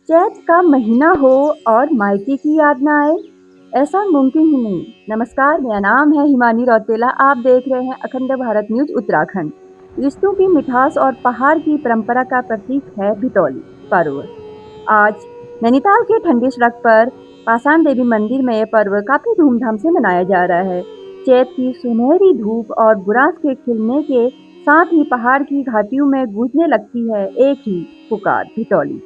चैत का महीना हो और मायके की याद ना आए, ऐसा मुमकिन ही नहीं। नमस्कार, मेरा नाम है हिमानी रौतेला। आप देख रहे हैं अखंड भारत न्यूज़ उत्तराखंड। रिश्तों की मिठास और पहाड़ की परंपरा का प्रतीक है भितौली पर्व। आज नैनीताल के ठंडी सड़क पर पाषाण देवी मंदिर में यह पर्व काफी धूमधाम से मनाया जा रहा है। चैत की सुनहरी धूप और बुरांस के खिलने के साथ ही पहाड़ की घाटियों में गूंजने लगती है एक ही पुकार, भितौली।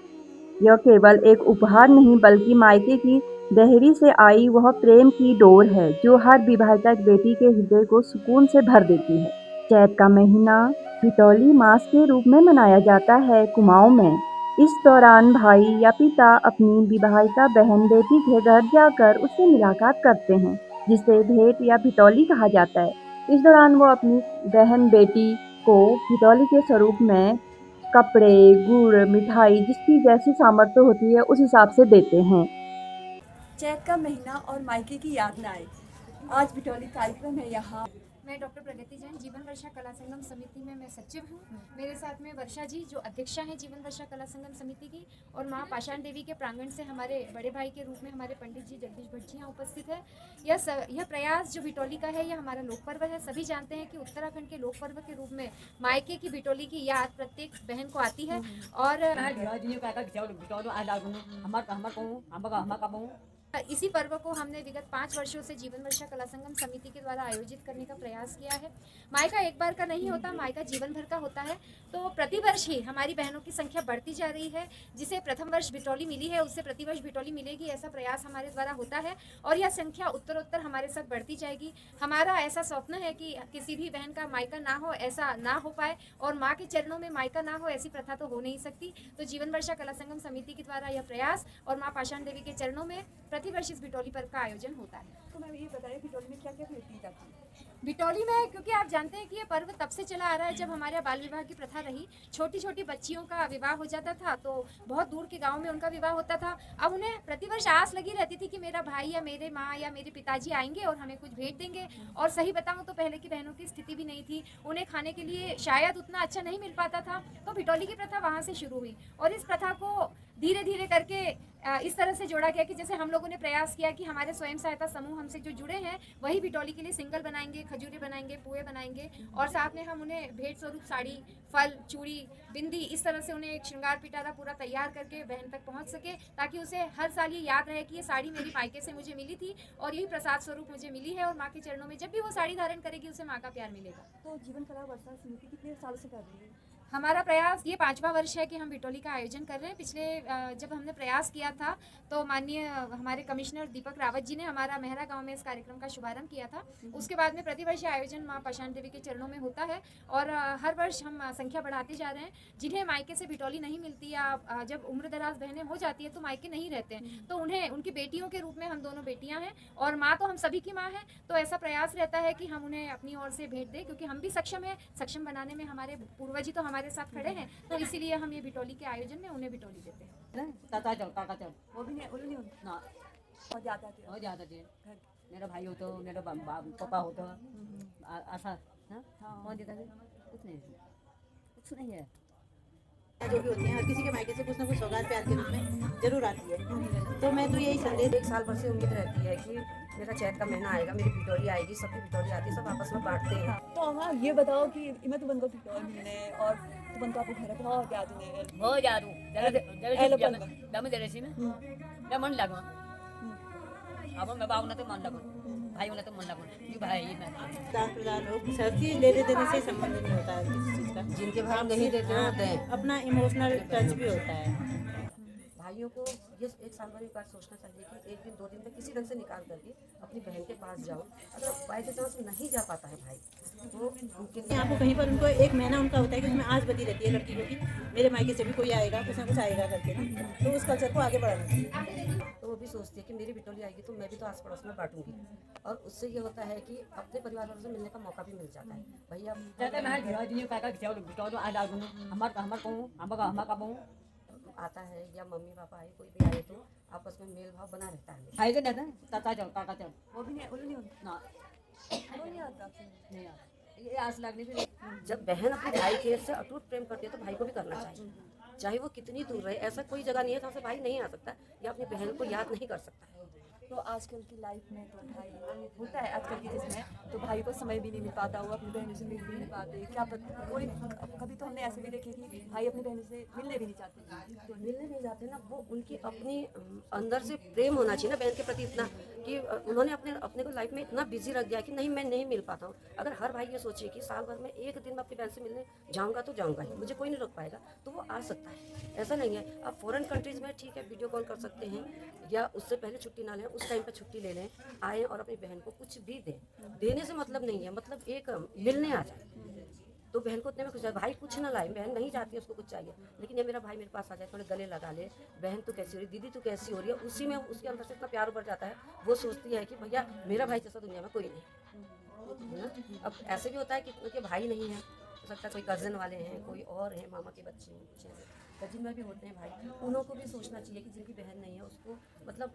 यह केवल एक उपहार नहीं बल्कि मायके की देहरी से आई वह प्रेम की डोर है जो हर विवाहिता बेटी के हृदय को सुकून से भर देती है। चैत का महीना भितौली मास के रूप में मनाया जाता है कुमाऊं में। इस दौरान भाई या पिता अपनी विवाहिता बहन बेटी के घर जाकर उससे मुलाकात करते हैं, जिसे भेंट या भितौली कहा जाता है। इस दौरान वो अपनी बहन बेटी को भितौली के स्वरूप में कपड़े, गुड़, मिठाई जिसकी जैसी सामर्थ्य होती है उस हिसाब से देते हैं। चैत का महीना और मायके की याद न आए। आज भिटौली कार्यक्रम है यहाँ। मैं डॉक्टर प्रगति जैन जीवन वर्षा कला संगम समिति में मैं सचिव हूँ। मेरे साथ में वर्षा जी जो अध्यक्षा हैं जीवन वर्षा कला संगम समिति की, और माँ पाषाण देवी के प्रांगण से हमारे बड़े भाई के रूप में हमारे पंडित जी जगदीश भट्ट जी यहाँ उपस्थित है। यह प्रयास जो भिटौली का है, यह हमारा लोक पर्व है। सभी जानते हैं कि उत्तराखंड के लोक पर्व के रूप में मायके की भिटौली की याद प्रत्येक बहन को आती है। और इसी पर्व को हमने विगत 5 वर्षों से जीवन वर्षा कला संगम समिति के द्वारा आयोजित करने का प्रयास किया है। मायका एक बार का नहीं होता, मायका जीवन भर का होता है। तो प्रतिवर्ष ही हमारी बहनों की संख्या बढ़ती जा रही है। जिसे प्रथम वर्ष भिटौली मिली है उससे प्रतिवर्ष भिटौली मिलेगी, ऐसा प्रयास हमारे द्वारा होता है और यह संख्या उत्तरोत्तर हमारे साथ बढ़ती जाएगी। हमारा ऐसा स्वप्न है कि किसी भी बहन का मायका ना हो, ऐसा ना हो पाए, और माँ के चरणों में मायका ना हो ऐसी प्रथा तो हो नहीं सकती। तो जीवन वर्षा कला संगम समिति के द्वारा यह प्रयास और माँ पाषाण देवी के चरणों में प्रतिवर्ष इस भिटौली पर्व का आयोजन होता है। तो मैं ये बताइए भिटौली में क्या क्या भेंट दी जाती है? भिटौली में, क्योंकि आप जानते हैं कि ये पर्व तब से चला आ रहा है जब हमारे यहाँ बाल विवाह की प्रथा रही। छोटी छोटी बच्चियों का विवाह हो जाता था तो बहुत दूर के गांव में उनका विवाह होता था। अब उन्हें प्रतिवर्ष आस लगी रहती थी कि मेरा भाई या मेरे माँ या मेरे पिताजी आएंगे और हमें कुछ भेंट देंगे। और सही बताऊं तो पहले की बहनों की स्थिति भी नहीं थी, उन्हें खाने के लिए शायद उतना अच्छा नहीं मिल पाता था। तो भिटौली की प्रथा वहाँ से शुरू हुई और इस प्रथा को धीरे धीरे करके इस तरह से जोड़ा गया कि जैसे हम लोगों ने प्रयास किया कि हमारे स्वयं सहायता समूह हमसे जो जुड़े हैं वही भिटौली के लिए सिंगल बनाएंगे, खजूरे बनाएंगे, पुए बनाएंगे, और साथ में हम उन्हें भेंट स्वरूप साड़ी, फल, चूड़ी, बिंदी, इस तरह से उन्हें एक श्रृंगार पिटारा पूरा तैयार करके बहन तक पहुंच सके, ताकि उसे हर साल ये याद रहे कि ये साड़ी मेरी मायके से मुझे मिली थी और यही प्रसाद स्वरूप मुझे मिली है, और माँ के चरणों में जब भी वो साड़ी धारण करेगी उसे माँ का प्यार मिलेगा। तो जीवन कला वर्षा समिति कितने सालों से कर रही है? हमारा प्रयास ये 5वां वर्ष है कि हम भिटौली का आयोजन कर रहे हैं। पिछले जब हमने प्रयास किया था तो माननीय हमारे कमिश्नर दीपक रावत जी ने हमारा मेहरा गांव में इस कार्यक्रम का शुभारंभ किया था। उसके बाद में प्रतिवर्ष आयोजन माँ पाषाण देवी के चरणों में होता है और हर वर्ष हम संख्या बढ़ाते जा रहे हैं। जिन्हें मायके से भिटौली नहीं मिलती या जब उम्र दराज बहनें हो जाती है तो मायके नहीं रहते हैं, तो उन्हें उनकी बेटियों के रूप में, हम दोनों बेटियां हैं और माँ तो हम सभी की माँ है, तो ऐसा प्रयास रहता है कि हम उन्हें अपनी ओर से भेंट दें, क्योंकि हम भी सक्षम है। सक्षम बनाने में हमारे पूर्वज ही तो हमारे साथ खड़े हैं, तो इसीलिए हम ये भिटौली के आयोजन में उन्हें भिटौली देते हैं। वो भी नहीं, वो नहीं ना और ज़्यादा थे। हो जाता थे। मेरा भाई हो तो मेरा पापा हो तो ऐसा कौन देता थे? कुछ नहीं है। जो भी होती हैं हर किसी के मायके से कुछ ना कुछ सौगात प्यार के रूप में जरूर आती है। तो मैं तो यही संदेश, एक साल भर से उम्मीद रहती है कि मेरा चैत का महीना आएगा, मेरी भिटौली आएगी, सबकी भिटौली आती है, सब आपस में बांटते हैं। तो हाँ ये बताओ कि मैं तो बनकर भिटौली मिलने और तो बन को आपको घर बहुत याद उन्हें हो जादू दम दे रही ना क्या मन लगवा अब मैं बाबू ना तो मन लगवा भाई वाला तो मन लगवा ये भाई मैं दान प्रदान हो, सब चीज लेने देने से संबंध नहीं होता है किसी चीज का। जिनके भाई नहीं देते होते हैं, अपना इमोशनल टच भी होता है। भाइयों को ये एक साल भर एक बार सोचना चाहिए कि एक दिन 2 दिन तक किसी ढंग से निकाल करके अपनी बहन के पास जाओ। अगर बाई चांस नहीं जा पाता है भाई तो उनके लिए आपको कहीं पर उनको एक महीना उनका होता है कि उसमें आज बदी रहती है लड़की को कि मेरे मायके से भी कोई आएगा, कुछ ना कुछ आएगा करके ना, तो उस कल्चर को आगे बढ़ाना चाहिए। तो वो भी सोचती है कि मेरी भिटौली आएगी तो मैं भी तो आस पड़ोस में बांटूंगी, और उससे ये होता है कि अपने परिवार वालों से मिलने का मौका भी मिल जाता है। भैया कहते मैं घर दिन का खियाओ बिटो आ लागू हमार कहूं हम का कहूं आता है या मम्मी पापा आए, कोई भी आए, तो आपस में मेल भाव बना रहता है। भाई के देता ताता चल काका चल वो भी नहीं, वो नहीं ना वो नहीं आता। नहीं ये आस लगनी भी जब बहन अपने भाई के से अटूट प्रेम करती है तो भाई को भी करना चाहिए, चाहे वो कितनी दूर रहे। ऐसा कोई जगह नहीं है जहाँ से भाई नहीं आ सकता या अपनी बहन को याद नहीं कर सकता है। तो आजकल की लाइफ में तो भाई होता है, आजकल की जिसमें तो भाई को समय भी नहीं मिल पाता, वो अपनी बहनों से मिल भी नहीं पाते। क्या पता, कोई कभी तो हमने ऐसे भी देखे कि भाई अपनी बहनों से मिलने भी नहीं चाहते। तो मिलने नहीं जाते ना, वो उनकी अपनी अंदर से प्रेम होना चाहिए ना बहन के प्रति इतना कि उन्होंने अपने अपने को लाइफ में इतना बिजी रख दिया कि नहीं मैं नहीं मिल पाता हूँ। अगर हर भाई ये सोचे कि साल भर में एक दिन मैं अपनी बहन से मिलने जाऊँगा तो जाऊँगा ही, मुझे कोई नहीं रोक पाएगा, तो वो आ सकता है। ऐसा नहीं है। अब फॉरेन कंट्रीज़ में ठीक है वीडियो कॉल कर सकते हैं या उससे पहले छुट्टी ना लें, उस टाइम पर छुट्टी ले लें, आएँ और अपनी बहन को कुछ भी दें। देने से मतलब नहीं है, मतलब एक मिलने आ जाए तो बहन को उतने में खुश है। भाई कुछ ना लाए, बहन नहीं चाहती है, उसको कुछ चाहिए, लेकिन ये मेरा भाई मेरे पास आ जाए, थोड़े गले लगा ले, बहन तो कैसी हो रही, दीदी तो कैसी हो रही है, उसी में उसके अंदर से इतना प्यार उभर जाता है। वो सोचती है कि भैया मेरा भाई जैसा दुनिया में कोई नहीं है ना। अब ऐसे भी होता है कि उनके भाई नहीं है, हो सकता है कोई कज़न वाले हैं, कोई और हैं, मामा के बच्चे हैं, कुछ ऐसे कजिन में भी होते हैं भाई। उन्हों को भी सोचना चाहिए कि जिनकी बहन नहीं है उसको मतलब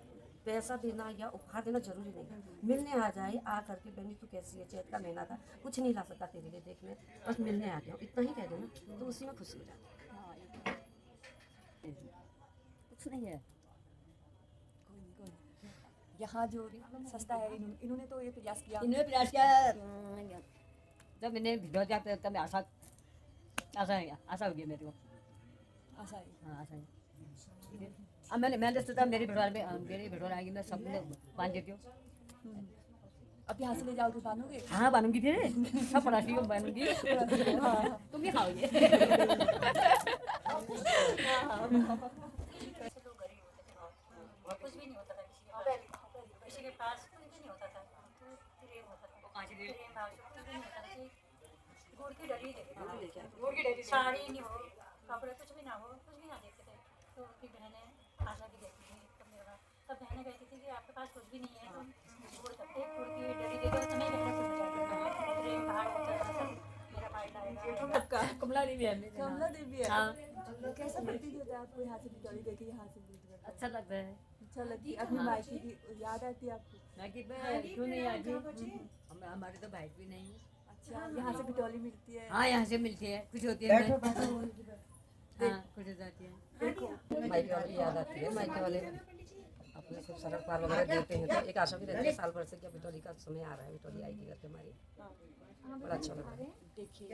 पैसा देना या उपहार देना जरूरी नहीं है। मिलने आ जाए, आ करके बहनी तू कैसी है, चैत का महीना था, कुछ नहीं ला सकता तेरे लिए देखने, बस मिलने आ गया, इतना ही कह देना तो उसी में खुशी हो जाती है। हाँ, ये कुछ नहीं है, कोई नहीं, कोई नहीं। यहाँ जो सस्ता है, इन्होंने तो ये प्रयास किया। इन्होंने प्रयास किया, जब मैंने वीडियो दिया तब मैं आशा हो गई मेरे को। आशा है। हाँ आशा है। अब मैंने सोचा मेरी भिड़वाल आएगी, मैं सब बांध देती हूँ। अब यहाँ से ले जाओगे, बांधोगे? हाँ बांधूंगी, फिर सब पड़ासी को बांधूंगी। तुम भी खाओगे। कुछ भी नहीं होता था किसी के पास, कुछ भी नहीं होता था, प्रेम होता था, प्रेम भाव से कुछ भी नहीं होता था कि गुड़ की डली देखते थे, गुड़ की डली, साड़ी नहीं हो, कपड़े कुछ भी ना हो, कुछ भी ना देखते थे। तो उनकी बहनें आशा भी देखती थी, तो मेरे पास सब बहनें कहती थी कि आपके पास कुछ भी नहीं है, तो गुड़ सकते, गुड़ की डली दे दो, तो नहीं कहना कुछ जाता, प्रेम भाव होता था सब। मेरा भाई लाएगा, कमला नहीं भी है। कमला देवी है। हाँ। कैसा प्रतीत होता है आपको यहाँ से बिटौली देखे, यहाँ से दूध का? अच्छा लगता है। अच्छा लगती है। अपनी मायके की याद आती है आपको? मैं कि मैं क्यों नहीं आती, हमारे तो भाई भी नहीं है। अच्छा, यहाँ से बिटौली मिलती है? हाँ यहाँ से मिलती है, कुछ होती है। हाँ कुछ हो जाती है। मायके वाले की याद आती है, मायके वाले अपने सब सरक पार वगैरह देते हैं, तो एक आशा भी रहती है साल भर से कि बिटौली का समय आ रहा है, बिटौली आएगी करके हमारी, बड़ा अच्छा लग रहा है। देखिए